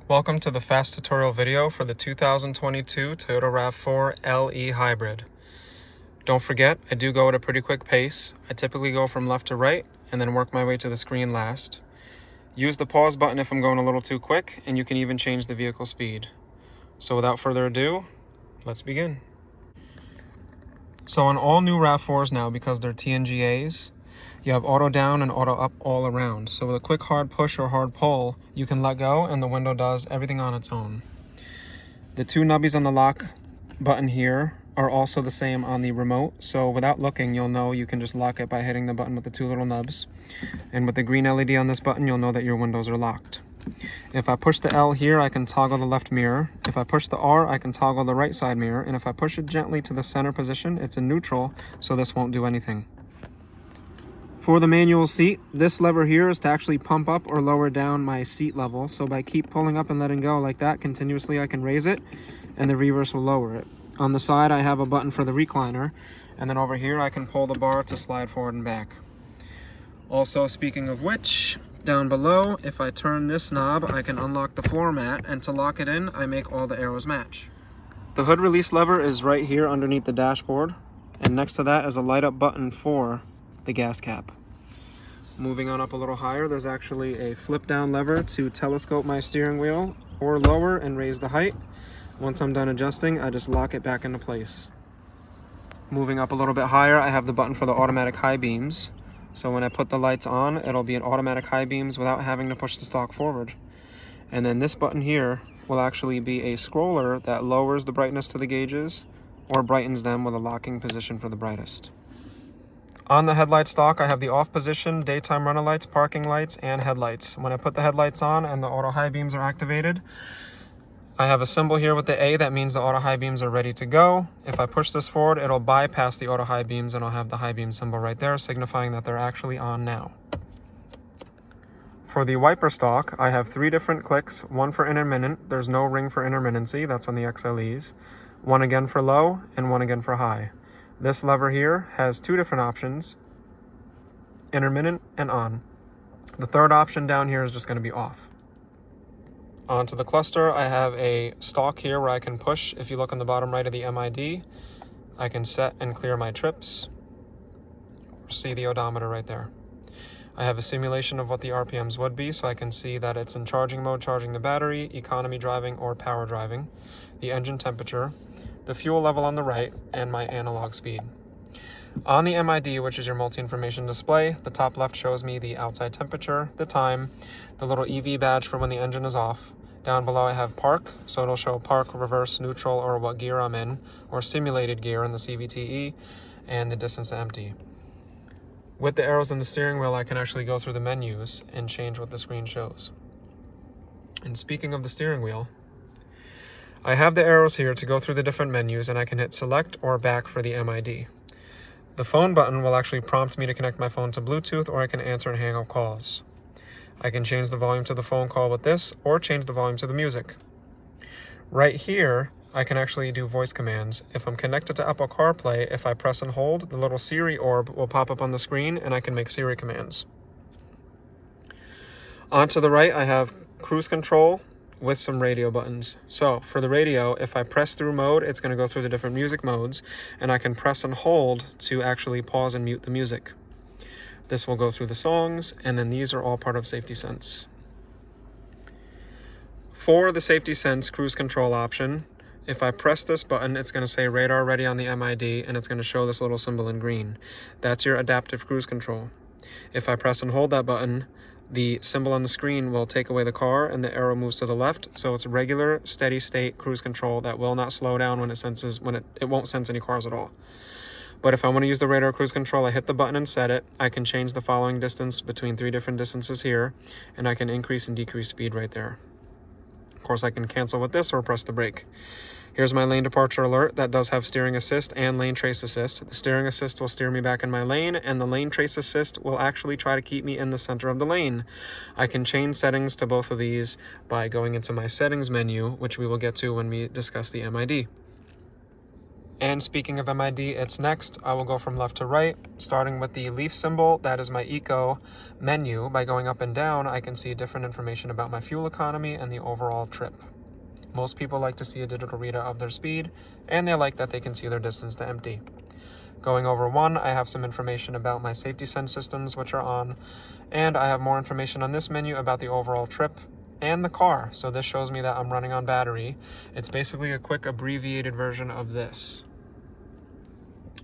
Welcome to the fast tutorial video for the 2022 Toyota RAV4 LE Hybrid. Don't forget, I do go at a pretty quick pace. I typically go from left to right and then work my way to the screen last. Use the pause button if I'm going a little too quick, and you can even change the vehicle speed. So without further ado, let's begin. So on all new RAV4s now, because they're TNGAs, you have auto down and auto up all around. So with a quick hard push or hard pull, you can let go and the window does everything on its own. The two nubbies on the lock button here are also the same on the remote. So without looking, you'll know you can just lock it by hitting the button with the two little nubs. And with the green LED on this button, you'll know that your windows are locked. If I push the L here, I can toggle the left mirror. If I push the R, I can toggle the right side mirror. And if I push it gently to the center position, it's in neutral, so this won't do anything. For the manual seat, this lever here is to actually pump up or lower down my seat level. So by keep pulling up and letting go like that continuously, I can raise it and the reverse will lower it. On the side, I have a button for the recliner, and then over here I can pull the bar to slide forward and back. Also, speaking of which, down below, if I turn this knob, I can unlock the floor mat, and to lock it in, I make all the arrows match. The hood release lever is right here underneath the dashboard, and next to that is a light up button for the gas cap. Moving on up a little higher, there's actually a flip down lever to telescope my steering wheel or lower and raise the height. Once I'm done adjusting, I just lock it back into place. Moving up a little bit higher, I have the button for the automatic high beams. So when I put the lights on, it'll be an automatic high beams without having to push the stalk forward. And then this button here will actually be a scroller that lowers the brightness to the gauges or brightens them with a locking position for the brightest. On the headlight stalk, I have the off position, daytime runner lights, parking lights, and headlights. When I put the headlights on and the auto high beams are activated, I have a symbol here with the A that means the auto high beams are ready to go. If I push this forward, it'll bypass the auto high beams and I'll have the high beam symbol right there, signifying that they're actually on now. For the wiper stalk, I have 3 different clicks, one for intermittent, there's no ring for intermittency, that's on the XLEs, one again for low, and one again for high. This lever here has 2 different options, intermittent and on. The third option down here is just going to be off. Onto the cluster, I have a stalk here where I can push. If you look on the bottom right of the MID, I can set and clear my trips. See the odometer right there. I have a simulation of what the RPMs would be, so I can see that it's in charging mode, charging the battery, economy driving, or power driving, the engine temperature, the fuel level on the right, and my analog speed. On the MID, which is your multi-information display, the top left shows me the outside temperature, the time, the little EV badge for when the engine is off. Down below I have park, so it'll show park, reverse, neutral, or what gear I'm in, or simulated gear in the CVTE, and the distance to empty. With the arrows in the steering wheel, I can actually go through the menus and change what the screen shows. And speaking of the steering wheel, I have the arrows here to go through the different menus, and I can hit select or back for the MID. The phone button will actually prompt me to connect my phone to Bluetooth, or I can answer and hang up calls. I can change the volume to the phone call with this, or change the volume to the music. Right here, I can actually do voice commands. If I'm connected to Apple CarPlay, if I press and hold, the little Siri orb will pop up on the screen, and I can make Siri commands. Onto the right, I have cruise control with some radio buttons. So for the radio, if I press through mode, it's going to go through the different music modes, and I can press and hold to actually pause and mute the music. This will go through the songs, and then these are all part of Safety Sense. For the Safety Sense cruise control option, if I press this button, it's going to say radar ready on the MID, and it's going to show this little symbol in green. That's your adaptive cruise control. If I press and hold that button, the symbol on the screen will take away the car and the arrow moves to the left, so it's regular steady state cruise control that will not slow down when it won't sense any cars at all. But if I want to use the radar cruise control, I hit the button and set it. I can change the following distance between 3 different distances here, and I can increase and decrease speed right there. Of course, I can cancel with this or press the brake. Here's my lane departure alert that does have steering assist and lane trace assist. The steering assist will steer me back in my lane, and the lane trace assist will actually try to keep me in the center of the lane. I can change settings to both of these by going into my settings menu, which we will get to when we discuss the MID. And speaking of MID, it's next. I will go from left to right, starting with the leaf symbol. That is my eco menu. By going up and down, I can see different information about my fuel economy and the overall trip. Most people like to see a digital readout of their speed, and they like that they can see their distance to empty. Going over one, I have some information about my safety sense systems, which are on, and I have more information on this menu about the overall trip and the car. So this shows me that I'm running on battery. It's basically a quick abbreviated version of this.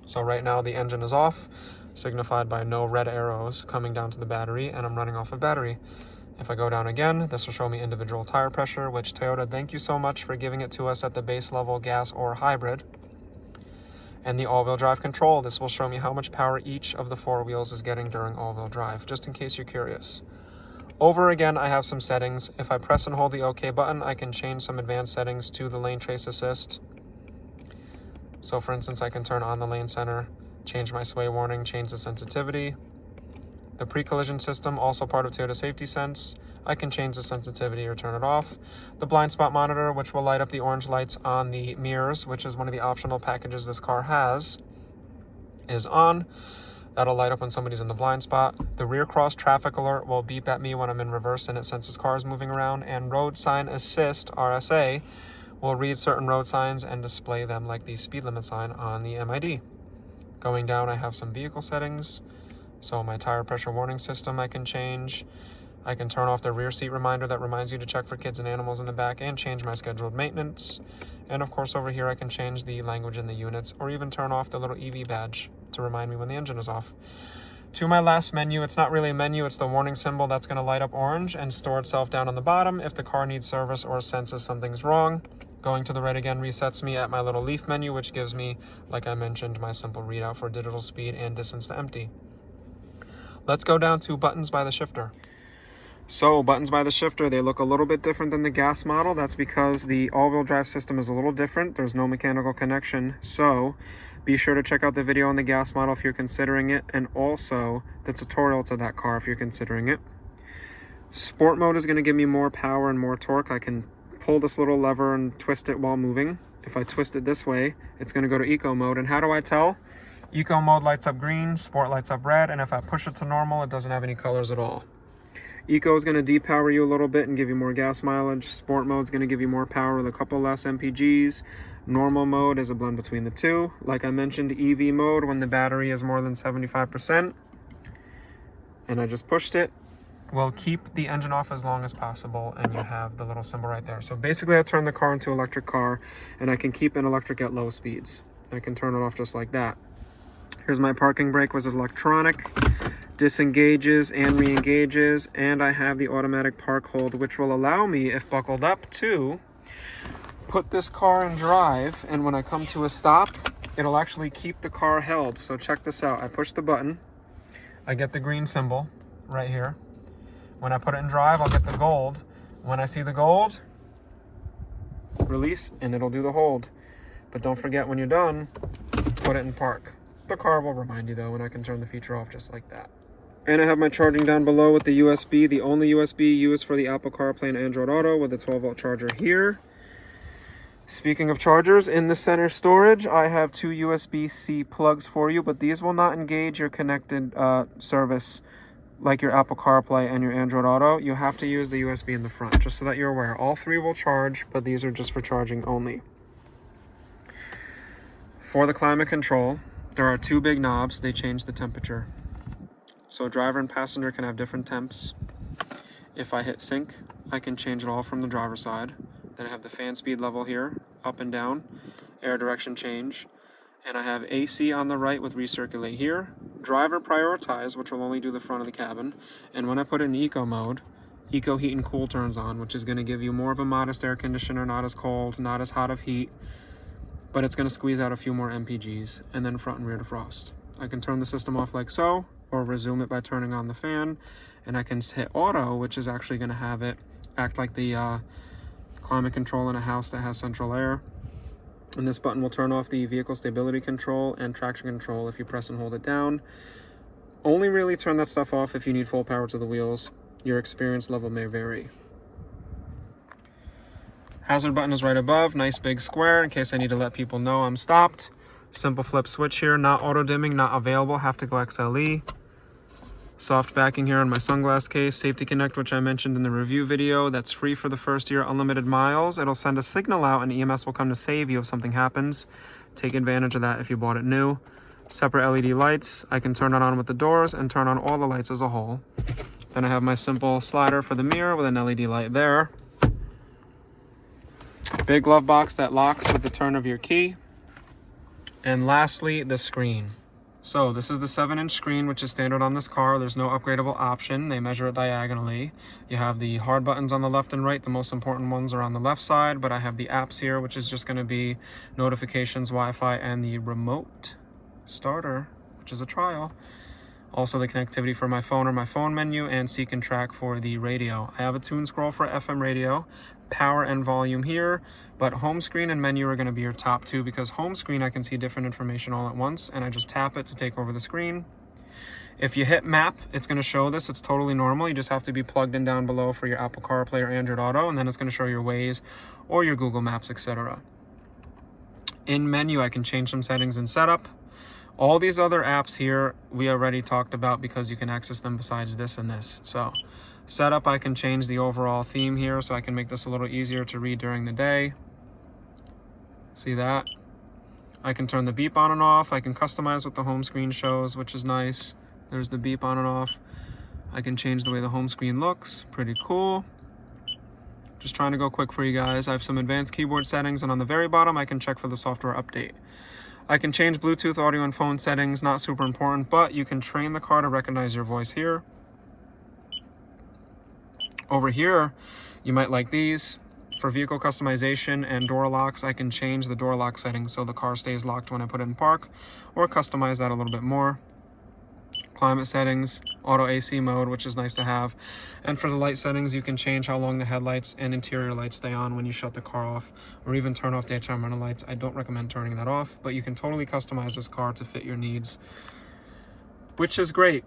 So right now the engine is off, signified by no red arrows coming down to the battery, and I'm running off of battery. If I go down again, this will show me individual tire pressure, which Toyota, thank you so much for giving it to us at the base level gas or hybrid. And the all-wheel drive control, this will show me how much power each of the four wheels is getting during all-wheel drive, just in case you're curious. Over again, I have some settings. If I press and hold the OK button, I can change some advanced settings to the lane trace assist. So for instance, I can turn on the lane center, change my sway warning, change the sensitivity. The pre-collision system, also part of Toyota Safety Sense. I can change the sensitivity or turn it off. The blind spot monitor, which will light up the orange lights on the mirrors, which is one of the optional packages this car has, is on. That'll light up when somebody's in the blind spot. The rear cross traffic alert will beep at me when I'm in reverse and it senses cars moving around. And road sign assist, RSA, will read certain road signs and display them like the speed limit sign on the MID. Going down, I have some vehicle settings. So my tire pressure warning system I can change. I can turn off the rear seat reminder that reminds you to check for kids and animals in the back, and change my scheduled maintenance. And of course over here I can change the language in the units, or even turn off the little EV badge to remind me when the engine is off. To my last menu, it's not really a menu, it's the warning symbol that's going to light up orange and store itself down on the bottom if the car needs service or senses something's wrong. Going to the right again resets me at my little leaf menu, which gives me, like I mentioned, my simple readout for digital speed and distance to empty. Let's go down to buttons by the shifter. So buttons by the shifter, they look a little bit different than the gas model. That's because the all-wheel drive system is a little different. There's no mechanical connection. So be sure to check out the video on the gas model if you're considering it, and also the tutorial to that car if you're considering it. Sport mode is going to give me more power and more torque. I can pull this little lever and twist it while moving. If I twist it this way, it's going to go to eco mode. And how do I tell? Eco mode lights up green, sport lights up red, and if I push it to normal, it doesn't have any colors at all. Eco is going to depower you a little bit and give you more gas mileage. Sport mode is going to give you more power with a couple less MPGs. Normal mode is a blend between the two. Like I mentioned, EV mode when the battery is more than 75%. And I just pushed it. Will keep the engine off as long as possible, and you have the little symbol right there. So basically I turn the car into an electric car, and I can keep an electric at low speeds. I can turn it off just like that. Here's my parking brake, which is electronic, disengages and re-engages, and I have the automatic park hold, which will allow me, if buckled up, to put this car in drive, and when I come to a stop, it'll actually keep the car held. So check this out. I push the button, I get the green symbol right here. When I put it in drive, I'll get the gold. When I see the gold, release, and it'll do the hold. But don't forget, when you're done, put it in park. The car will remind you though, and I can turn the feature off just like that. And I have my charging down below with the USB, the only USB used for the Apple CarPlay and Android Auto, with a 12-volt charger here. Speaking of chargers, in the center storage, I have two USB-C plugs for you, but these will not engage your connected service like your Apple CarPlay and your Android Auto. You have to use the USB in the front, just so that you're aware. All three will charge, but these are just for charging only. For the climate control, there are two big knobs. They change the temperature. So driver and passenger can have different temps. If I hit sync, I can change it all from the driver's side. Then I have the fan speed level here, up and down, air direction change, and I have AC on the right with recirculate here, driver prioritize, which will only do the front of the cabin, and when I put it in eco mode, eco heat and cool turns on, which is going to give you more of a modest air conditioner, not as cold, not as hot of heat, but it's going to squeeze out a few more MPGs, and then front and rear defrost. I can turn the system off like so, or resume it by turning on the fan, and I can hit auto, which is actually going to have it act like the climate control in a house that has central air. And this button will turn off the vehicle stability control and traction control if you press and hold it down. Only really turn that stuff off if you need full power to the wheels. Your experience level may vary. Hazard button is right above, nice big square in case I need to let people know I'm stopped. Simple flip switch here, not auto dimming, not available, have to go XLE. Soft backing here on my sunglass case. Safety Connect, which I mentioned in the review video, that's free for the first year, unlimited miles. It'll send a signal out and EMS will come to save you if something happens. Take advantage of that if you bought it new. Separate LED lights. I can turn it on with the doors and turn on all the lights as a whole. Then I have my simple slider for the mirror with an LED light there. Big glove box that locks with the turn of your key. And lastly, the screen. So this is the 7-inch screen, which is standard on this car. There's no upgradable option. They measure it diagonally. You have the hard buttons on the left and right. The most important ones are on the left side, but I have the apps here, which is just going to be notifications, Wi-Fi, and the remote starter, which is a trial. Also the connectivity for my phone or my phone menu, and seek and track for the radio. I have a tune scroll for FM radio, power and volume here, but home screen and menu are going to be your top two, because home screen I can see different information all at once, and I just tap it to take over the screen. If you hit map, it's going to show this. It's totally normal. You just have to be plugged in down below for your Apple CarPlay or Android Auto, and then it's going to show your Waze or your Google Maps, etc. In menu, I can change some settings in setup. All these other apps here we already talked about because you can access them besides this and this. So setup, I can change the overall theme here so I can make this a little easier to read during the day. See that? I can turn the beep on and off. I can customize what the home screen shows, which is nice. There's the beep on and off. I can change the way the home screen looks. Pretty cool. Just trying to go quick for you guys. I have some advanced keyboard settings, and on the very bottom I can check for the software update. I can change Bluetooth audio and phone settings, not super important, but you can train the car to recognize your voice here. Over here, you might like these. For vehicle customization and door locks, I can change the door lock settings so the car stays locked when I put it in park, or customize that a little bit more. Climate settings, auto AC mode, which is nice to have. And for the light settings, you can change how long the headlights and interior lights stay on when you shut the car off, or even turn off daytime running lights. I don't recommend turning that off, but you can totally customize this car to fit your needs, which is great.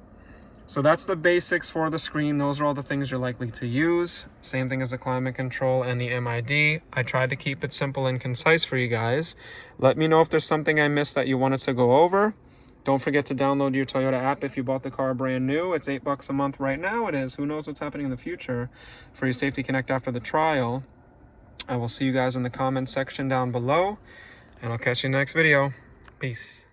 So that's the basics for the screen. Those are all the things you're likely to use. Same thing as the climate control and the MID. I tried to keep it simple and concise for you guys. Let me know if there's something I missed that you wanted to go over. Don't forget to download your Toyota app if you bought the car brand new. It's $8 a month right now. It is. Who knows what's happening in the future for your Safety Connect after the trial. I will see you guys in the comments section down below, and I'll catch you in the next video. Peace.